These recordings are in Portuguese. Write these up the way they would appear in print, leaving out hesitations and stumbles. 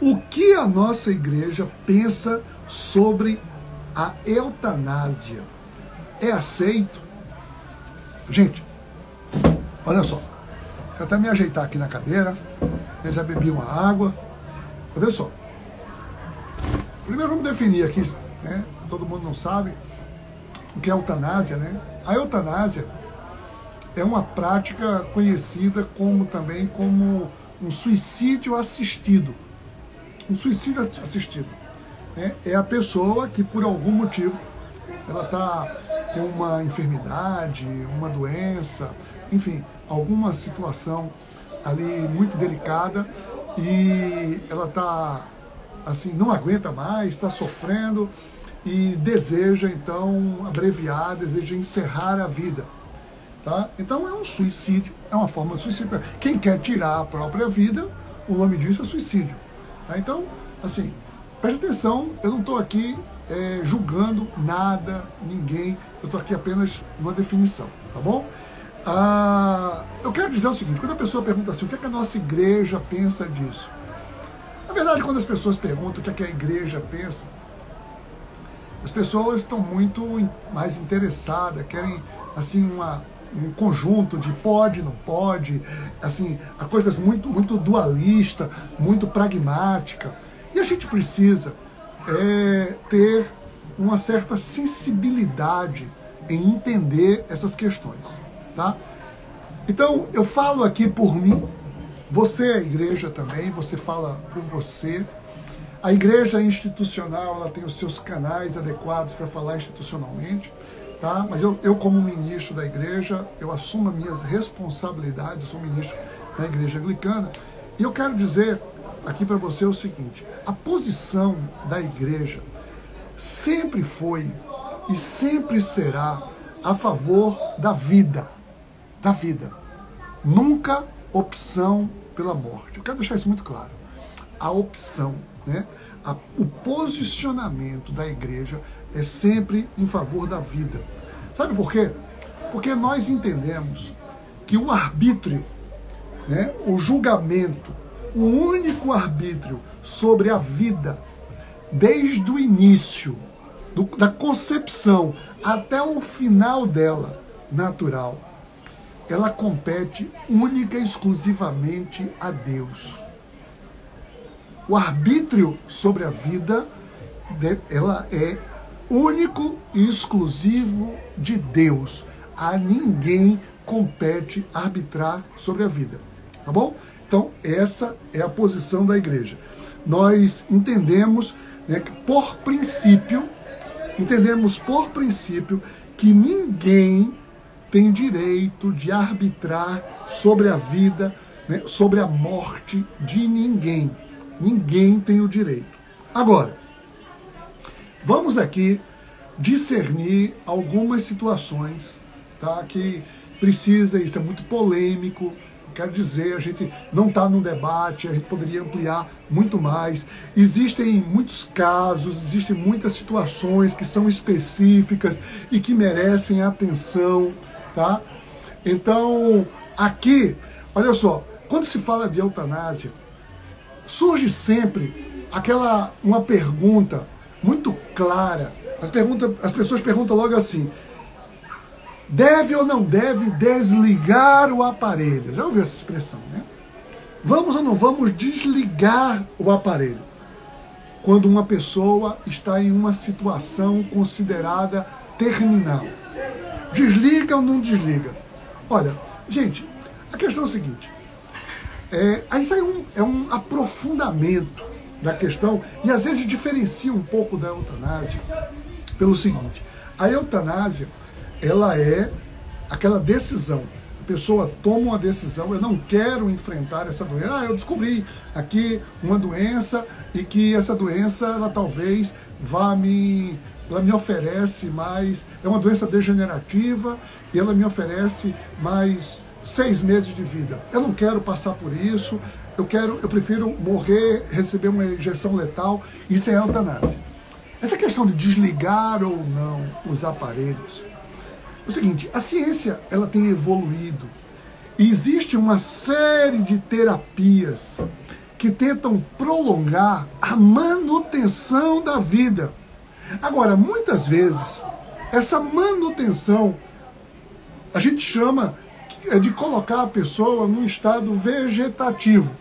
O que a nossa igreja pensa sobre a eutanásia? É aceito? Gente, olha só. Deixa eu até me ajeitar aqui na cadeira. Eu já bebi uma água. Olha só. Primeiro vamos definir aqui, né? Todo mundo não sabe o que é eutanásia, né? A eutanásia é uma prática conhecida também como um suicídio assistido. Um suicídio assistido, né? É a pessoa que por algum motivo ela está com uma enfermidade, uma doença, enfim, alguma situação ali muito delicada e ela está assim, não aguenta mais, está sofrendo e deseja então abreviar, deseja encerrar a vida. Tá? Então é um suicídio, é uma forma de suicídio. Quem quer tirar a própria vida, o nome disso é suicídio. Tá? Então, assim, preste atenção, eu não estou aqui julgando nada, ninguém, eu estou aqui apenas numa definição, tá bom? Eu quero dizer o seguinte, quando a pessoa pergunta assim, o que é que a nossa igreja pensa disso? Na verdade, quando as pessoas perguntam o que é que a igreja pensa, as pessoas estão muito mais interessadas, querem assim um conjunto de pode, não pode, assim, a coisas muito dualista, muito pragmática. E a gente precisa ter uma certa sensibilidade em entender essas questões, tá? Então, eu falo aqui por mim, você é a igreja também, você fala por você. A igreja institucional, ela tem os seus canais adequados para falar institucionalmente, tá? Mas eu como ministro da igreja, eu assumo as minhas responsabilidades, eu sou ministro da igreja anglicana, e eu quero dizer aqui para você o seguinte, a posição da igreja sempre foi e sempre será a favor da vida, nunca opção pela morte. Eu quero deixar isso muito claro. A opção, né? O posicionamento da igreja é sempre em favor da vida. Sabe por quê? Porque nós entendemos que o arbítrio, né, o julgamento, o único arbítrio sobre a vida, desde o início, da concepção até o final dela, natural, ela compete única e exclusivamente a Deus. O arbítrio sobre a vida, ela é único e exclusivo de Deus. A ninguém compete arbitrar sobre a vida. Tá bom? Então, essa é a posição da igreja. Nós entendemos, né, que por princípio, que ninguém tem direito de arbitrar sobre a vida, né, sobre a morte de ninguém. Ninguém tem o direito. Agora, vamos aqui discernir algumas situações, tá, que precisa, isso é muito polêmico, quero dizer, a gente não está num debate, a gente poderia ampliar muito mais. Existem muitos casos, existem muitas situações que são específicas e que merecem atenção, tá? Então, aqui, olha só, quando se fala de eutanásia, surge sempre uma pergunta muito clara. As pessoas perguntam logo assim, deve ou não deve desligar o aparelho? Já ouviu essa expressão, né? Vamos ou não vamos desligar o aparelho? Quando uma pessoa está em uma situação considerada terminal. Desliga ou não desliga? Olha, gente, a questão é o seguinte, isso aí é um aprofundamento da questão e às vezes diferencia um pouco da eutanásia pelo seguinte, a eutanásia, ela é aquela decisão, a pessoa toma uma decisão, eu não quero enfrentar essa doença, eu descobri aqui uma doença e que essa doença, ela talvez ela me oferece mais, é uma doença degenerativa e ela me oferece mais 6 meses de vida. Eu não quero passar por isso, eu prefiro morrer, receber uma injeção letal, isso é eutanásia. Essa questão de desligar ou não os aparelhos, é o seguinte, a ciência ela tem evoluído e existe uma série de terapias que tentam prolongar a manutenção da vida. Agora, muitas vezes, essa manutenção a gente chama de colocar a pessoa num estado vegetativo.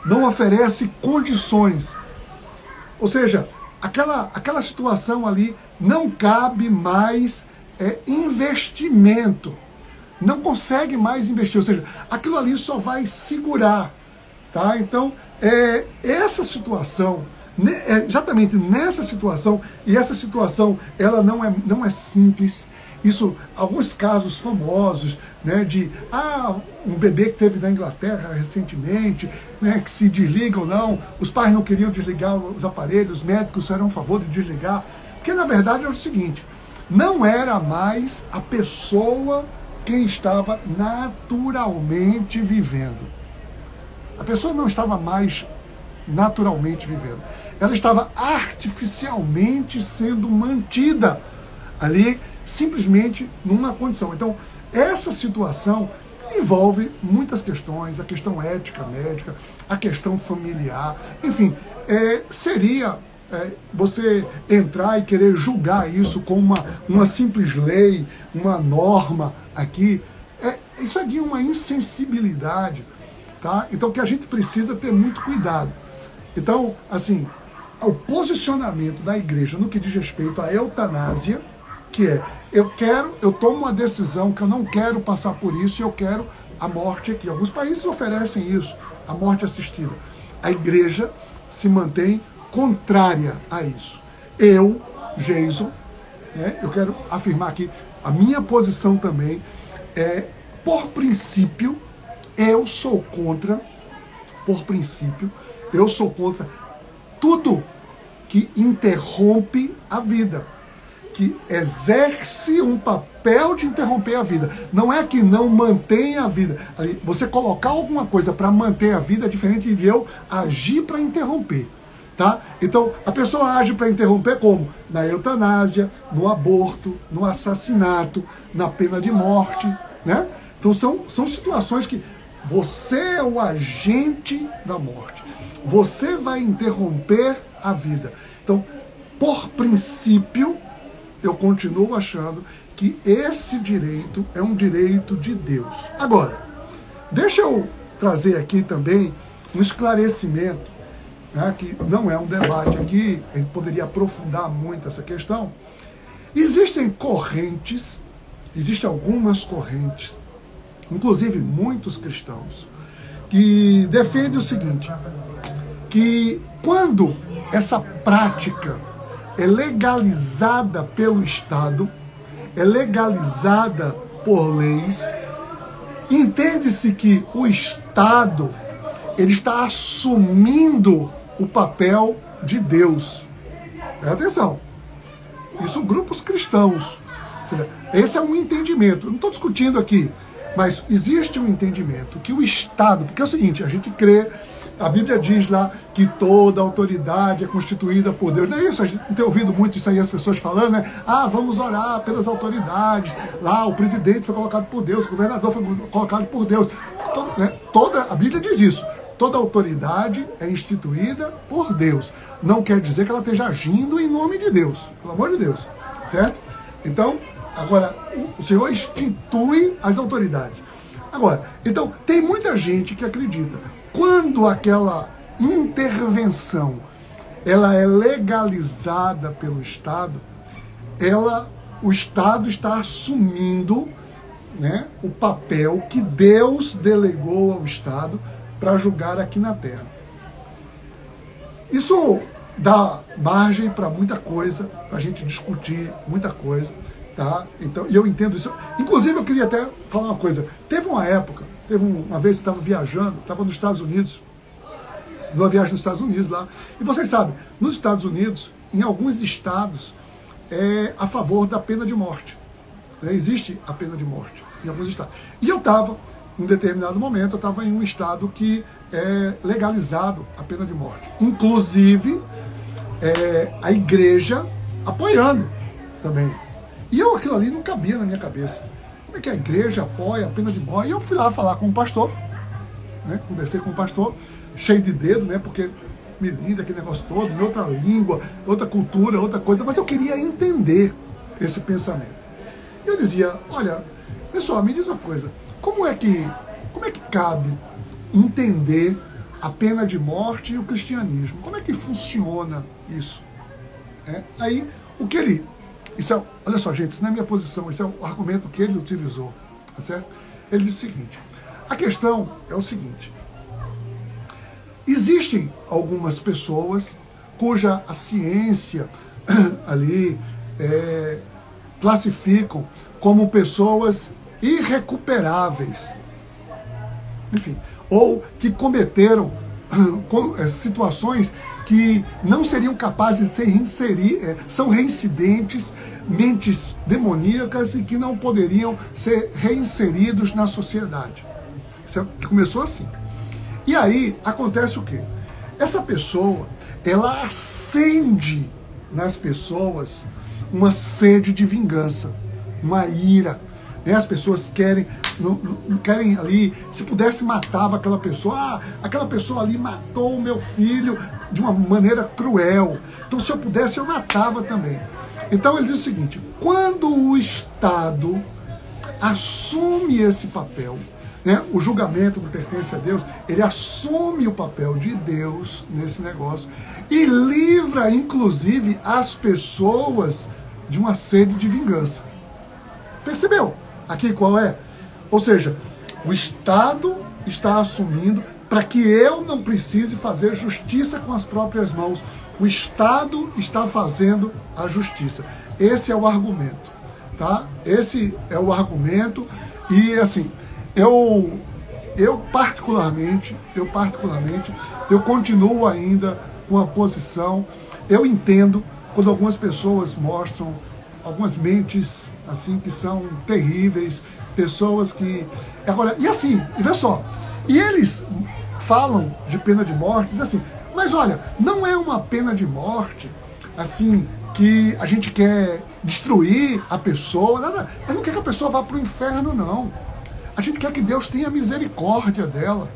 Não oferece condições. Ou seja, aquela situação ali não cabe mais investimento. Não consegue mais investir. Ou seja, aquilo ali só vai segurar. Tá? Então, essa situação, exatamente nessa situação, e essa situação ela não é simples. Isso, alguns casos famosos, né, de um bebê que teve na Inglaterra recentemente, né, que se desliga ou não, os pais não queriam desligar os aparelhos, os médicos eram a favor de desligar, porque na verdade era o seguinte, não era mais a pessoa quem estava naturalmente vivendo. A pessoa não estava mais naturalmente vivendo, ela estava artificialmente sendo mantida ali, simplesmente numa condição. Então, essa situação envolve muitas questões, a questão ética médica, a questão familiar, enfim, seria você entrar e querer julgar isso como uma simples lei, uma norma aqui, isso é de uma insensibilidade, tá? Então, que a gente precisa ter muito cuidado. Então, assim, o posicionamento da igreja no que diz respeito à eutanásia, que eu tomo uma decisão que eu não quero passar por isso e eu quero a morte aqui. Alguns países oferecem isso, a morte assistida. A igreja se mantém contrária a isso. Eu, Geison, né, eu quero afirmar aqui, a minha posição também por princípio, eu sou contra tudo que interrompe a vida, que exerce um papel de interromper a vida. Não é que não mantém a vida. Você colocar alguma coisa para manter a vida é diferente de eu agir para interromper. Tá? Então, a pessoa age para interromper como? Na eutanásia, no aborto, no assassinato, na pena de morte. Né? Então, são situações que você é o agente da morte. Você vai interromper a vida. Então, por princípio, eu continuo achando que esse direito é um direito de Deus. Agora, deixa eu trazer aqui também um esclarecimento, né, que não é um debate aqui, a gente poderia aprofundar muito essa questão. Existem algumas correntes, inclusive muitos cristãos, que defendem o seguinte, que quando essa prática é legalizada pelo Estado, é legalizada por leis, entende-se que o Estado ele está assumindo o papel de Deus. Presta atenção. Isso grupos cristãos. Esse é um entendimento. Eu não estou discutindo aqui, mas existe um entendimento que o Estado, porque é o seguinte, a gente crê, a Bíblia diz lá que toda autoridade é constituída por Deus. Não é isso? A gente não tem ouvido muito isso aí, as pessoas falando, né? Vamos orar pelas autoridades. Lá o presidente foi colocado por Deus, o governador foi colocado por Deus. A Bíblia diz isso. Toda autoridade é instituída por Deus. Não quer dizer que ela esteja agindo em nome de Deus. Pelo amor de Deus. Certo? Então, agora, o Senhor institui as autoridades. Agora, então, tem muita gente que acredita. Quando aquela intervenção ela é legalizada pelo Estado, o Estado está assumindo, né, o papel que Deus delegou ao Estado para julgar aqui na Terra. Isso dá margem para muita coisa, para a gente discutir muita coisa, tá? Então, e eu entendo isso. Inclusive, eu queria até falar uma coisa. Teve uma vez que eu estava viajando, estava nos Estados Unidos, numa viagem nos Estados Unidos lá, e vocês sabem, nos Estados Unidos, em alguns estados, é a favor da pena de morte. Existe a pena de morte em alguns estados. E eu estava, em um determinado momento, eu estava em um estado que é legalizado a pena de morte. Inclusive, a igreja apoiando também. E aquilo ali não cabia na minha cabeça. Como é que a igreja apoia a pena de morte? E eu fui lá falar com o pastor, né? Conversei com o pastor, cheio de dedo, né? Porque me lida aquele negócio todo, em outra língua, outra cultura, outra coisa, mas eu queria entender esse pensamento. Eu dizia, olha, pessoal, me diz uma coisa, como é que cabe entender a pena de morte e o cristianismo? Como é que funciona isso? Aí, o que ele... olha só, gente, isso não é minha posição, esse é o argumento que ele utilizou, tá certo? Ele disse o seguinte, a questão é o seguinte, existem algumas pessoas cuja a ciência ali classificam como pessoas irrecuperáveis, enfim, ou que cometeram situações que não seriam capazes de se reinserir, são reincidentes, mentes demoníacas e que não poderiam ser reinseridos na sociedade. Isso começou assim. E aí acontece o quê? Essa pessoa, ela acende nas pessoas uma sede de vingança, uma ira. As pessoas querem ali, se pudesse matava aquela pessoa, aquela pessoa ali matou o meu filho de uma maneira cruel, então se eu pudesse eu matava também. Então ele diz o seguinte, quando o Estado assume esse papel, né, o julgamento não pertence a Deus, ele assume o papel de Deus nesse negócio e livra inclusive as pessoas de uma sede de vingança. Percebeu? Aqui qual é? Ou seja, o Estado está assumindo para que eu não precise fazer justiça com as próprias mãos. O Estado está fazendo a justiça. Esse é o argumento, tá? Esse é o argumento e assim, eu particularmente, eu continuo ainda com a posição, eu entendo quando algumas pessoas mostram algumas mentes assim que são terríveis, pessoas que... Agora, e assim, e vê só, e eles falam de pena de morte, dizem assim, mas olha, não é uma pena de morte, assim, que a gente quer destruir a pessoa, nada, eu não quero que a pessoa vá para o inferno, não. A gente quer que Deus tenha misericórdia dela,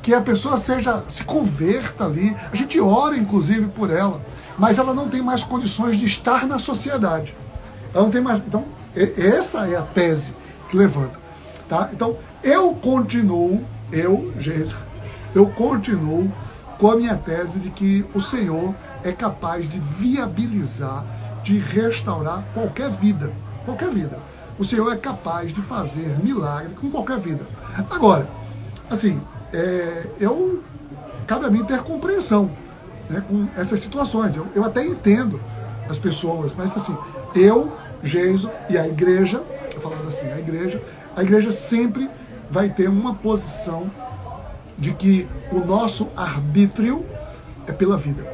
que a pessoa se converta ali, a gente ora inclusive por ela, mas ela não tem mais condições de estar na sociedade. Ela não tem mais. Então, essa é a tese que levanta. Tá? Então, eu continuo com a minha tese de que o Senhor é capaz de viabilizar, de restaurar qualquer vida. Qualquer vida. O Senhor é capaz de fazer milagre com qualquer vida. Agora, assim, cabe a mim ter compreensão, né, com essas situações. Eu até entendo as pessoas, mas assim, Geiso e a igreja, falando assim, a igreja sempre vai ter uma posição de que o nosso arbítrio é pela vida.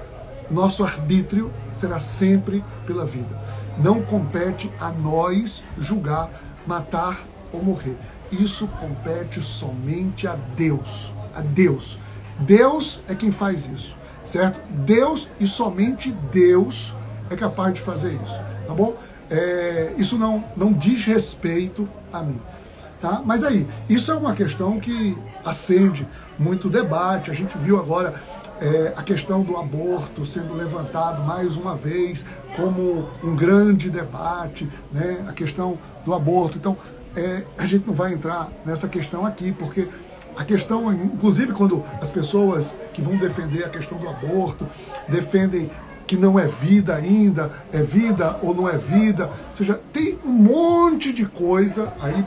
Nosso arbítrio será sempre pela vida. Não compete a nós julgar, matar ou morrer. Isso compete somente a Deus. A Deus. Deus é quem faz isso, certo? Deus e somente Deus é capaz de fazer isso, tá bom? Isso não diz respeito a mim, tá? Mas aí, isso é uma questão que acende muito debate. A gente viu agora a questão do aborto sendo levantado mais uma vez como um grande debate, né? A questão do aborto. Então, a gente não vai entrar nessa questão aqui, porque a questão, inclusive quando as pessoas que vão defender a questão do aborto, defendem que não é vida ainda, é vida ou não é vida, ou seja, tem um monte de coisa aí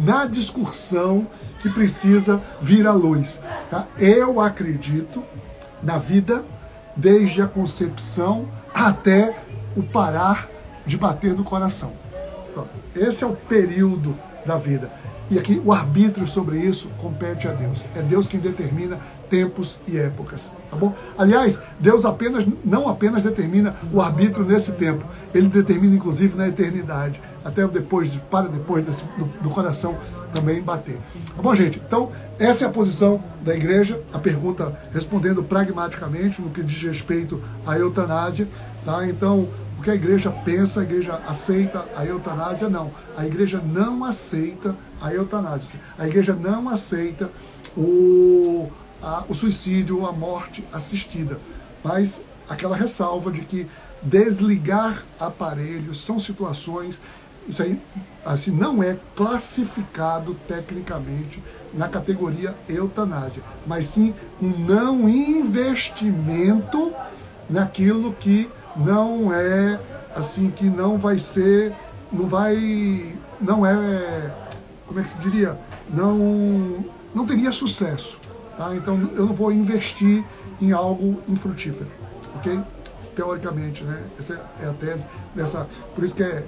na discussão que precisa vir à luz. Tá? Eu acredito na vida desde a concepção até o parar de bater no coração. Pronto. Esse é o período da vida. E aqui o arbítrio sobre isso compete a Deus. É Deus quem determina tempos e épocas, tá bom? Aliás, Deus não apenas determina o arbítrio nesse tempo, Ele determina inclusive na eternidade, até depois do coração também bater. Tá bom, gente? Então, essa é a posição da igreja, a pergunta respondendo pragmaticamente no que diz respeito à eutanásia, tá? Então, o que a igreja pensa, a igreja aceita a eutanásia? Não. A igreja não aceita a eutanásia. A igreja não aceita o suicídio ou a morte assistida. Mas aquela ressalva de que desligar aparelhos são situações, isso aí assim, não é classificado tecnicamente na categoria eutanásia, mas sim um não investimento naquilo que não é, assim, que não vai ser, não é, como é que se diria, não teria sucesso, tá? Então eu não vou investir em algo infrutífero, ok? Teoricamente, né? Essa é a tese dessa, por isso que é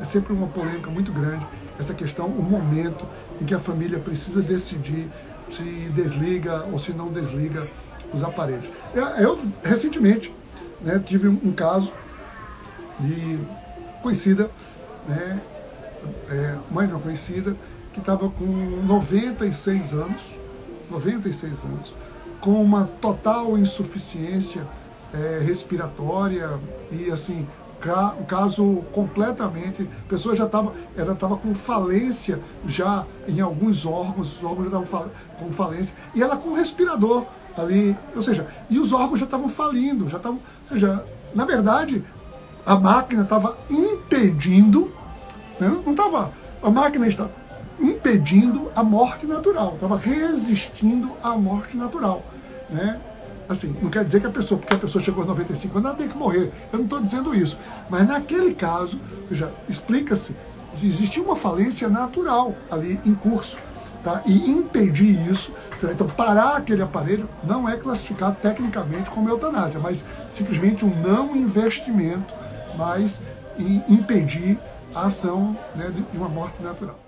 sempre uma polêmica muito grande, essa questão, o momento em que a família precisa decidir se desliga ou se não desliga os aparelhos. Eu recentemente, né, tive um caso de conhecida, né, mãe de uma conhecida, que estava com 96 anos, com uma total insuficiência respiratória e assim, um caso completamente, a pessoa ela estava com falência já em alguns órgãos, os órgãos já estavam com falência, e ela com respirador ali, ou seja, e os órgãos já estavam falindo, ou seja, na verdade, a máquina estava impedindo, né, a máquina estava impedindo a morte natural, estava resistindo à morte natural, né? Assim, não quer dizer que porque a pessoa chegou aos 95 anos, ela tem que morrer. Eu não estou dizendo isso. Mas naquele caso, já explica-se, existia uma falência natural ali em curso. Tá? E impedir isso, então parar aquele aparelho não é classificado tecnicamente como eutanásia, mas simplesmente um não investimento, mas impedir a ação, né, de uma morte natural.